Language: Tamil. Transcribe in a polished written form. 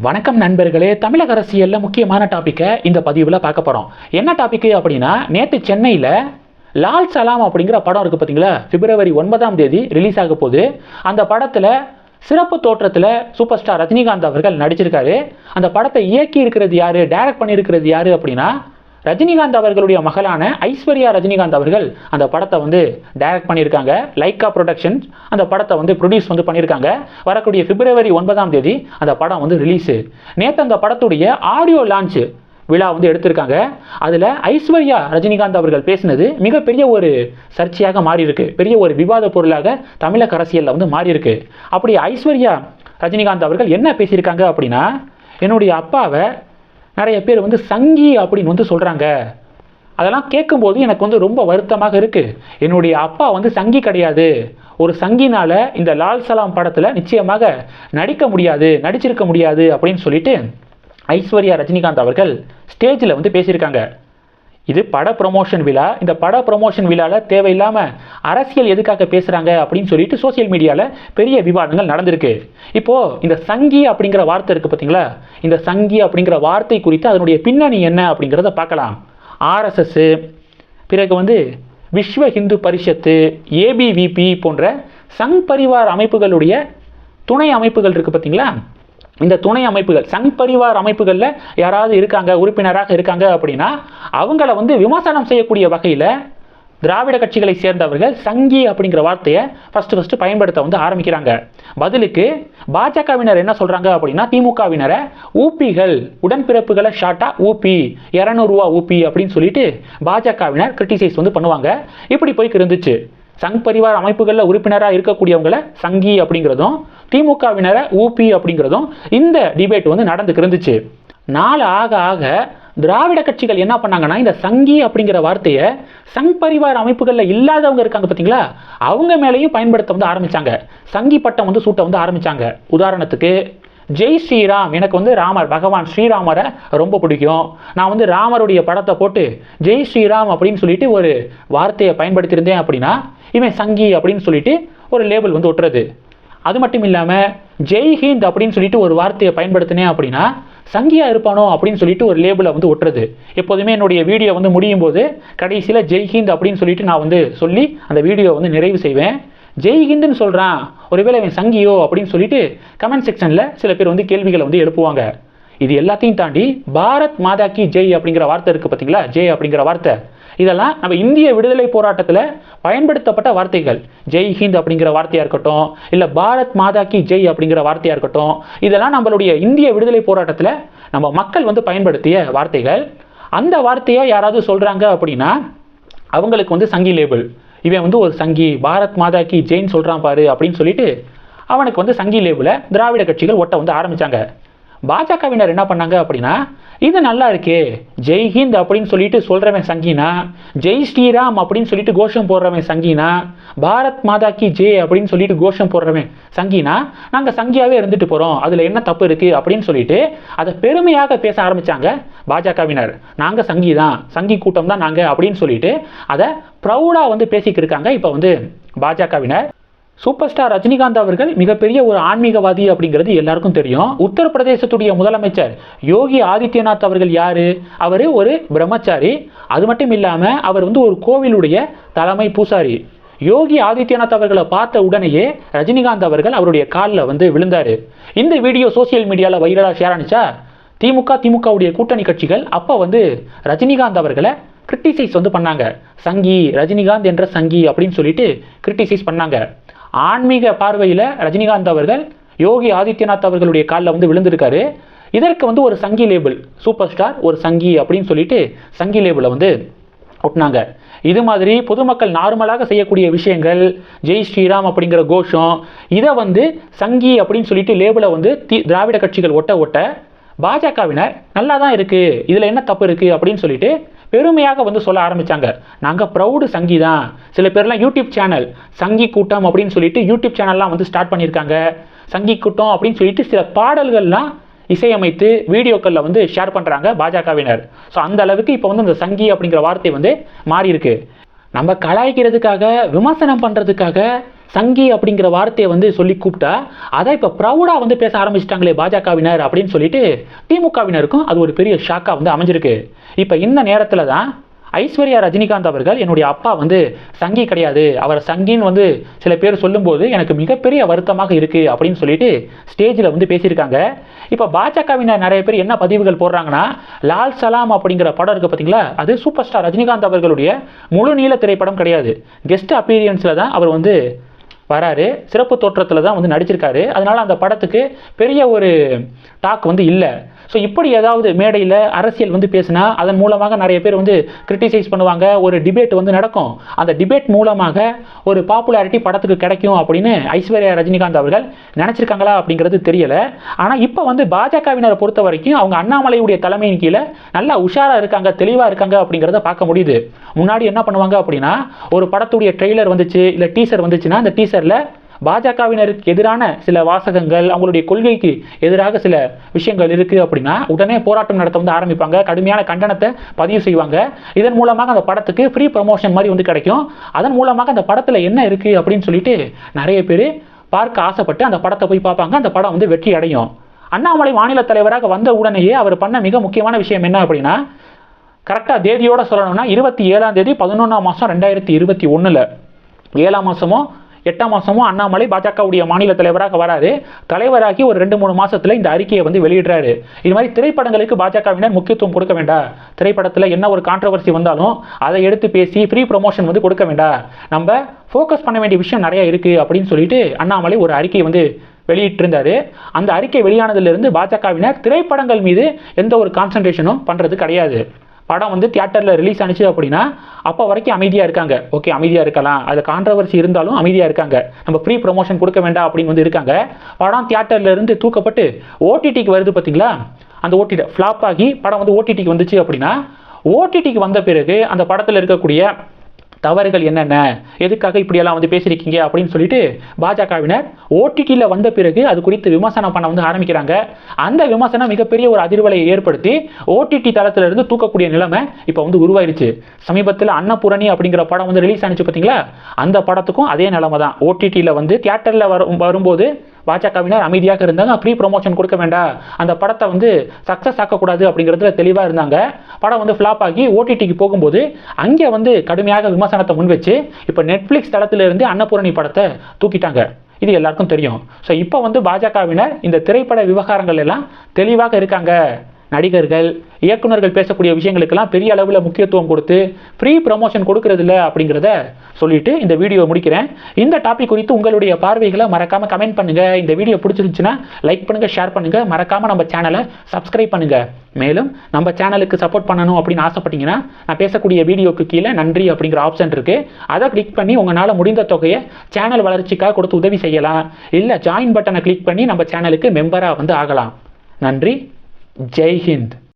வணக்கம் நண்பர்களே. தமிழக அரசியலில் முக்கியமான டாப்பிக்கை இந்த பதிவில் பார்க்க போகிறோம். என்ன டாப்பிக்கு அப்படின்னா, நேற்று சென்னையில் லால் சலாம் அப்படிங்கிற படம் இருக்குது பார்த்தீங்களா, February 9 ரிலீஸ் ஆக போகுது. அந்த படத்தில் சிறப்பு தோற்றத்தில் சூப்பர் ஸ்டார் ரஜினிகாந்த் அவர்கள் நடிச்சிருக்காரு. அந்த படத்தை இயக்கி இருக்கிறது யார், டைரக்ட் பண்ணியிருக்கிறது யார் அப்படின்னா, ரஜினிகாந்த் அவர்களுடைய மகளான ஐஸ்வர்யா ரஜினிகாந்த் அவர்கள் அந்த படத்தை டைரக்ட் பண்ணியிருக்காங்க. லைக்கா ப்ரொடக்ஷன்ஸ் அந்த படத்தை ப்ரொடியூஸ் பண்ணியிருக்காங்க. வரக்கூடிய February 9 அந்த படம் ரிலீஸு. நேற்று அந்த படத்துடைய ஆடியோ லான்ச் விழா எடுத்திருக்காங்க. அதில் ஐஸ்வர்யா ரஜினிகாந்த் அவர்கள் பேசினது மிகப்பெரிய ஒரு சர்ச்சையாக மாறி இருக்கு. பெரிய ஒரு விவாத பொருளாக தமிழக அரசியலில் மாறி இருக்கு. அப்படி ஐஸ்வர்யா ரஜினிகாந்த் அவர்கள் என்ன பேசியிருக்காங்க அப்படின்னா, என்னுடைய அப்பாவை நிறைய பேர் சங்கி அப்படின்னு சொல்கிறாங்க. அதெல்லாம் கேட்கும்போது எனக்கு ரொம்ப வருத்தமாக இருக்குது. என்னுடைய அப்பா சங்கி கிடையாது. ஒரு சங்கினால் இந்த லால் சலாம் படத்தில் நிச்சயமாக நடிச்சிருக்க முடியாது அப்படின்னு சொல்லிட்டு ஐஸ்வர்யா ரஜினிகாந்த் அவர்கள் ஸ்டேஜில் பேசியிருக்காங்க. இது பட ப்ரொமோஷன் விழா. இந்த பட ப்ரொமோஷன் விழாவில் தேவையில்லாமல் அரசியல் எதுக்காக பேசுகிறாங்க அப்படின்னு சொல்லிட்டு சோசியல் மீடியாவில் பெரிய விவாதங்கள் நடந்திருக்கு. இப்போது இந்த சங்கி அப்படிங்கிற வார்த்தை இருக்குது பார்த்தீங்களா, இந்த சங்கி அப்படிங்கிற வார்த்தை குறித்து அதனுடைய பின்னணி என்ன அப்படிங்கிறத பார்க்கலாம். RSS, பிறகு விஸ்வ ஹிந்து பரிஷத்து, ABVP போன்ற சங் பரிவார் அமைப்புகளுடைய துணை அமைப்புகள் இருக்குது பார்த்தீங்களா. இந்த துணை அமைப்புகள், சங் பரிவார் அமைப்புகளில் யாராவது இருக்காங்க, உறுப்பினராக இருக்காங்க அப்படின்னா அவங்கள விமர்சனம் செய்யக்கூடிய வகையில் திராவிட கட்சிகளை சேர்ந்தவர்கள் சங்கி அப்படிங்கிற வார்த்தையை ஃபஸ்ட்டு பயன்படுத்த ஆரம்பிக்கிறாங்க. பதிலுக்கு பாஜகவினர் என்ன சொல்கிறாங்க அப்படின்னா, திமுகவினரை ஊப்பிகள், உடன்பிறப்புகளை ஷார்ட்டாக ஊப்பி, 200 ரூபா ஊப்பி அப்படின்னு சொல்லிட்டு பாஜகவினர் கிரிட்டிசைஸ் பண்ணுவாங்க. இப்படி போய்க்கு இருந்துச்சு. சங் பரிவார் அமைப்புகளில் உறுப்பினராக இருக்கக்கூடியவங்களை சங்கி அப்படிங்கிறதும், திமுகவினரை ஊபி அப்படிங்கிறதும் இந்த டிபேட் நடந்துக்கு இருந்துச்சு. நாள் ஆக ஆக திராவிட கட்சிகள் என்ன பண்ணாங்கன்னா, இந்த சங்கி அப்படிங்கிற வார்த்தையை சங் பரிவார் அமைப்புகளில் இல்லாதவங்க இருக்காங்க பார்த்தீங்களா, அவங்க மேலேயும் பயன்படுத்த ஆரம்பித்தாங்க. சங்கி பட்டம் சூட்ட ஆரம்பித்தாங்க. உதாரணத்துக்கு, ஜெய் ஸ்ரீராம், எனக்கு ராமர், பகவான் ஸ்ரீராமரை ரொம்ப பிடிக்கும், நான் ராமருடைய படத்தை போட்டு ஜெய் ஸ்ரீராம் அப்படின்னு சொல்லிட்டு ஒரு வார்த்தையை பயன்படுத்தியிருந்தேன் அப்படின்னா இவன் சங்கி அப்படின்னு சொல்லிட்டு ஒரு லேபிள் ஒட்டுறது. அது மட்டும் இல்லாமல் ஜெய் ஹிந்த் அப்படின்னு சொல்லிட்டு ஒரு வார்த்தையை பயன்படுத்தினேன் அப்படின்னா சங்கியா இருப்பானோ அப்படின்னு சொல்லிட்டு ஒரு லேபிளை ஒட்டுறது. எப்போதுமே என்னுடைய வீடியோ முடியும் போது கடைசியில் ஜெய் ஹிந்த் அப்படின்னு சொல்லிட்டு நான் சொல்லி அந்த வீடியோ நிறைவு செய்வேன். ஜெய் ஹிந்துன்னு சொல்கிறான், ஒருவேளை இவன் சங்கியோ அப்படின்னு சொல்லிட்டு கமெண்ட் செக்ஷனில் சில பேர் கேள்விகளை எழுப்புவாங்க. இது எல்லாத்தையும் தாண்டி பாரத் மாதா கி ஜெய் அப்படிங்கிற வார்த்தை இருக்குது பார்த்தீங்களா, ஜெய் அப்படிங்கிற வார்த்தை, இதெல்லாம் நம்ம இந்திய விடுதலை போராட்டத்தில் பயன்படுத்தப்பட்ட வார்த்தைகள். ஜெய் ஹிந்த் அப்படிங்கிற வார்த்தையாக இருக்கட்டும், இல்லை பாரத் மாதா கி ஜெய் அப்படிங்கிற வார்த்தையாக இருக்கட்டும், இதெல்லாம் நம்மளுடைய இந்திய விடுதலை போராட்டத்தில் நம்ம மக்கள் பயன்படுத்திய வார்த்தைகள். அந்த வார்த்தையை யாராவது சொல்கிறாங்க அப்படின்னா அவங்களுக்கு சங்கி லேபிள், இவன் ஒரு சங்கி, பாரத் மாதா கி ஜெயின் சொல்கிறான் பாரு அப்படின்னு சொல்லிட்டு அவனுக்கு சங்கி லேபிளை திராவிட கட்சிகள் ஒட்ட ஆரம்பித்தாங்க. பாஜகவினர் என்ன பண்ணாங்க அப்படின்னா, இது நல்லா இருக்கே, ஜெய் ஹிந்த் அப்படின்னு சொல்லிட்டு சொல்கிறவன் சங்கினா, ஜெய் ஸ்ரீராம் அப்படின்னு சொல்லிட்டு கோஷம் போடுறவன் சங்கினா, பாரத் மாதா கி ஜெய் அப்படின்னு சொல்லிட்டு கோஷம் போடுறவன் சங்கினா, நாங்கள் சங்கியாகவே இருந்துட்டு போகிறோம், அதில் என்ன தப்பு இருக்குது அப்படின்னு சொல்லிட்டு அதை பெருமையாக பேச ஆரம்பித்தாங்க பாஜகவினர். நாங்கள் சங்கி தான், சங்கி கூட்டம் தான் நாங்கள் அப்படின்னு சொல்லிட்டு அதை ப்ரௌடாக பேசிக்கிட்டு இருக்காங்க இப்போ பாஜகவினர். சூப்பர் ஸ்டார் ரஜினிகாந்த் அவர்கள் மிகப்பெரிய ஒரு ஆன்மீகவாதி அப்படிங்கிறது எல்லாருக்கும் தெரியும். உத்தரப்பிரதேசத்துடைய முதலமைச்சர் யோகி ஆதித்யநாத் அவர்கள் யாரு? அவர் ஒரு பிரம்மச்சாரி. அது மட்டும் இல்லாமல் அவர் ஒரு கோவிலுடைய தலைமை பூசாரி. யோகி ஆதித்யநாத் அவர்களை பார்த்த உடனேயே ரஜினிகாந்த் அவர்கள் அவருடைய காலில் விழுந்தாரு. இந்த வீடியோ சோசியல் மீடியாவில் வைரலாக ஷேர் ஆனிச்சா. திமுகவுடைய கூட்டணி கட்சிகள் அப்போ ரஜினிகாந்த் அவர்களை கிரிட்டிசைஸ் பண்ணாங்க. சங்கி, ரஜினிகாந்த் என்ற சங்கி அப்படின்னு சொல்லிட்டு கிரிட்டிசைஸ் பண்ணாங்க. ஆன்மீக பார்வையில் ரஜினிகாந்த் அவர்கள் யோகி ஆதித்யநாத் அவர்களுடைய காலில் விழுந்திருக்காரு. இதற்கு ஒரு சங்கி லேபிள், சூப்பர் ஸ்டார் ஒரு சங்கி அப்படின்னு சொல்லிட்டு சங்கி லேபிளை ஒட்டினாங்க. இது மாதிரி பொதுமக்கள் நார்மலாக செய்யக்கூடிய விஷயங்கள், ஜெய் ஸ்ரீராம் அப்படிங்கிற கோஷம், இதை சங்கி அப்படின்னு சொல்லிட்டு லேபிளை திராவிட கட்சிகள் ஒட்ட பாஜகவினர் நல்லா தான் இருக்குது, இதில் என்ன தப்பு இருக்குது அப்படின்னு சொல்லிட்டு பெருமையாக சொல்ல ஆரம்பித்தாங்க. நாங்கள் ப்ரௌடு சங்கி தான். சில பேர்லாம் யூடியூப் சேனல் சங்கி கூட்டம் அப்படின்னு சொல்லிட்டு யூடியூப் சேனல்லாம் ஸ்டார்ட் பண்ணியிருக்காங்க. சங்கி கூட்டம் அப்படின்னு சொல்லிட்டு சில பாடல்கள்லாம் இசையமைத்து வீடியோக்களில் ஷேர் பண்ணுறாங்க பாஜகவினர். ஸோ அந்த அளவுக்கு இப்போ இந்த சங்கி அப்படிங்கிற வார்த்தை மாறி இருக்கு. நம்ம கலாய்க்கிறதுக்காக விமர்சனம் பண்ணுறதுக்காக சங்கி அப்படிங்கிற வார்த்தையை வந்து சொல்லி கூப்பிட்டா அதை இப்போ ப்ரௌடாக வந்து பேச ஆரம்பிச்சிட்டாங்களே பாஜகவினர் அப்படின்னு சொல்லிட்டு திமுகவினருக்கும் அது ஒரு பெரிய ஷாக்காக வந்து அமைஞ்சிருக்கு. இப்போ இந்த நேரத்தில் தான் ஐஸ்வர்யா ரஜினிகாந்த் அவர்கள் என்னுடைய அப்பா வந்து சங்கி கிடையாது, அவர் சங்கின்னு வந்து சில பேர் சொல்லும்போது எனக்கு மிகப்பெரிய வருத்தமாக இருக்குது அப்படின்னு சொல்லிட்டு ஸ்டேஜில் வந்து பேசியிருக்காங்க. இப்போ பாஜகவினர் நிறைய பேர் என்ன பதிவுகள் போடுறாங்கன்னா, லால் சலாம் அப்படிங்கிற படம் இருக்குது பார்த்தீங்களா, அது சூப்பர் ஸ்டார் ரஜினிகாந்த் அவர்களுடைய முழு நீள திரைப்படம் கிடையாது, கெஸ்ட் அப்பீரியன்ஸில் தான் அவர் வந்து வராரு, சிறப்பு தோற்றத்தில் தான் வந்து நடிச்சிருக்காரு. அதனால் அந்த படத்துக்கு பெரிய ஒரு டாக் வந்து இல்லை. ஸோ இப்படி ஏதாவது மேடையில் அரசியல் வந்து பேசினா அதன் மூலமாக நிறைய பேர் வந்து கிரிட்டிசைஸ் பண்ணுவாங்க, ஒரு டிபேட் வந்து நடக்கும், அந்த டிபேட் மூலமாக ஒரு பாப்புலாரிட்டி படத்துக்கு கிடைக்கும் அப்படின்னு ஐஸ்வர்யா ரஜினிகாந்த் அவர்கள் நினச்சிருக்காங்களா அப்படிங்கிறது தெரியலை. ஆனால் இப்போ வந்து பாஜகவினரை பொறுத்த வரைக்கும் அவங்க அண்ணாமலையுடைய தலைமையின் கீழே நல்லா உஷாராக இருக்காங்க, தெளிவாக இருக்காங்க அப்படிங்கிறத பார்க்க முடியுது. முன்னாடி என்ன பண்ணுவாங்க அப்படின்னா, ஒரு படத்துடைய ட்ரெய்லர் வந்துச்சு இல்லை டீசர் வந்துச்சுன்னா அந்த டீசரில் பாஜகவினருக்கு எதிரான சில வாசகங்கள், அவங்களுடைய கொள்கைக்கு எதிராக சில விஷயங்கள் இருக்குது அப்படின்னா உடனே போராட்டம் நடத்த வந்து ஆரம்பிப்பாங்க, கடுமையான கண்டனத்தை பதிவு செய்வாங்க. இதன் மூலமாக அந்த படத்துக்கு ஃப்ரீ ப்ரமோஷன் மாதிரி வந்து கிடைக்கும். அதன் மூலமாக அந்த படத்தில் என்ன இருக்குது அப்படின்னு சொல்லிட்டு நிறைய பேர் பார்க்க ஆசைப்பட்டு அந்த படத்தை போய் பார்ப்பாங்க. அந்த படம் வந்து வெற்றி அடையும். அண்ணாமலை மாநில தலைவராக வந்த உடனேயே அவர் பண்ண மிக முக்கியமான விஷயம் என்ன அப்படின்னா, கரெக்டாக தேதியோட சொல்லணும்னா 27ஆம் தேதி 11ஆம் மாதம் 2021 7ஆம் மாதமோ 8ஆம் மாதமும் அண்ணாமலை பாஜகவுடைய மாநில தலைவராக வராரு. தலைவராகி ஒரு 2-3 மாதத்தில் இந்த அறிக்கையை வந்து வெளியிடுறாரு. இது மாதிரி திரைப்படங்களுக்கு பாஜகவினர் முக்கியத்துவம் கொடுக்க வேண்டாம், திரைப்படத்தில் என்ன ஒரு கான்ட்ரவர்சி வந்தாலும் அதை எடுத்து பேசி ஃப்ரீ ப்ரொமோஷன் வந்து கொடுக்க வேண்டாம், நம்ம ஃபோக்கஸ் பண்ண வேண்டிய விஷயம் நிறைய இருக்குது அப்படின்னு சொல்லிட்டு அண்ணாமலை ஒரு அறிக்கையை வந்து வெளியிட்டிருந்தாரு. அந்த அறிக்கை வெளியானதிலிருந்து பாஜகவினர் திரைப்படங்கள் மீது எந்த ஒரு கான்சன்ட்ரேஷனும் பண்ணுறது கிடையாது. படம் வந்து தியேட்டரில் ரிலீஸ் ஆனிச்சு அப்படின்னா அப்போ வரைக்கும் அமைதியாக இருக்காங்க. ஓகே, அமைதியாக இருக்கலாம், அதில் கான்ட்ரவர்சி இருந்தாலும் அமைதியாக இருக்காங்க, நம்ம ஃப்ரீ ப்ரொமோஷன் கொடுக்க வேண்டாம் அப்படின்னு வந்து இருக்காங்க. படம் தியேட்டரில் இருந்து தூக்கப்பட்டு ஓடிடிக்கு வருது பார்த்தீங்களா, அந்த ஓடிடி ஃப்ளாப் ஆகி படம் வந்து ஓடிடிக்கு வந்துச்சு அப்படின்னா ஓடிடிக்கு வந்த பிறகு அந்த படத்தில் இருக்கக்கூடிய தவறுகள் என்னென்ன, எதுக்காக இப்படியெல்லாம் வந்து பேசியிருக்கீங்க அப்படின்னு சொல்லிட்டு பாஜகவினர் ஓடிடியில் வந்த பிறகு அது குறித்து விமர்சனம் பண்ண வந்து ஆரம்பிக்கிறாங்க. அந்த விமர்சனம் மிகப்பெரிய ஒரு அதிர்வலையை ஏற்படுத்தி ஓடிடி தளத்திலிருந்து தூக்கக்கூடிய நிலைமை இப்போ வந்து உருவாயிருச்சு. சமீபத்தில் அன்னபூரணி அப்படிங்கிற படம் வந்து ரிலீஸ் ஆனிச்சு பார்த்தீங்களா, அந்த படத்துக்கும் அதே நிலைமை தான். ஓடிடியில் வந்து தியேட்டரில் வரும்போது பாஜகவினர் அமைதியாக இருந்தாங்க, ஃப்ரீ ப்ரொமோஷன் கொடுக்க வேண்டாம், அந்த படத்தை வந்து சக்ஸஸ் ஆக்கக்கூடாது அப்படிங்கிறதுல தெளிவாக இருந்தாங்க. படம் வந்து ஃப்ளாப் ஆகி ஓடிடிக்கு போகும்போது அங்கே வந்து கடுமையாக விமர்சனத்தை முன் வச்சு இப்போ நெட்ஃப்ளிக்ஸ் தளத்திலிருந்து அன்னபூரணி படத்தை தூக்கிட்டாங்க. இது எல்லாருக்கும் தெரியும். ஸோ இப்போ வந்து பாஜகவினர் இந்த திரைப்பட விவகாரங்கள் எல்லாம் தெளிவாக இருக்காங்க. நடிகர்கள், இயக்குநர்கள் பேசக்கூடிய விஷயங்களுக்கெல்லாம் பெரிய அளவில் முக்கியத்துவம் கொடுத்து ஃப்ரீ ப்ரமோஷன் கொடுக்கறதில்ல அப்படிங்கிறத சொல்லிட்டு இந்த வீடியோ முடிக்கிறேன். இந்த டாபிக் குறித்து உங்களுடைய பார்வைகளை மறக்காமல் கமெண்ட் பண்ணுங்கள். இந்த வீடியோ பிடிச்சிருந்துச்சுன்னா லைக் பண்ணுங்கள், ஷேர் பண்ணுங்கள், மறக்காமல் நம்ம சேனலை சப்ஸ்கிரைப் பண்ணுங்கள். மேலும் நம்ம சேனலுக்கு சப்போர்ட் பண்ணணும் அப்படின்னு ஆசைப்பட்டீங்கன்னா நான் பேசக்கூடிய வீடியோக்கு கீழே நன்றி அப்படிங்கிற ஆப்ஷன் இருக்குது, அதை கிளிக் பண்ணி உங்களால் முடிந்த தொகையை சேனல் வளர்ச்சிக்காக கொடுத்து உதவி செய்யலாம். இல்லை ஜாயின் பட்டனை கிளிக் பண்ணி நம்ம சேனலுக்கு மெம்பராக வந்து ஆகலாம். நன்றி. ஜெய் ஹிந்த்.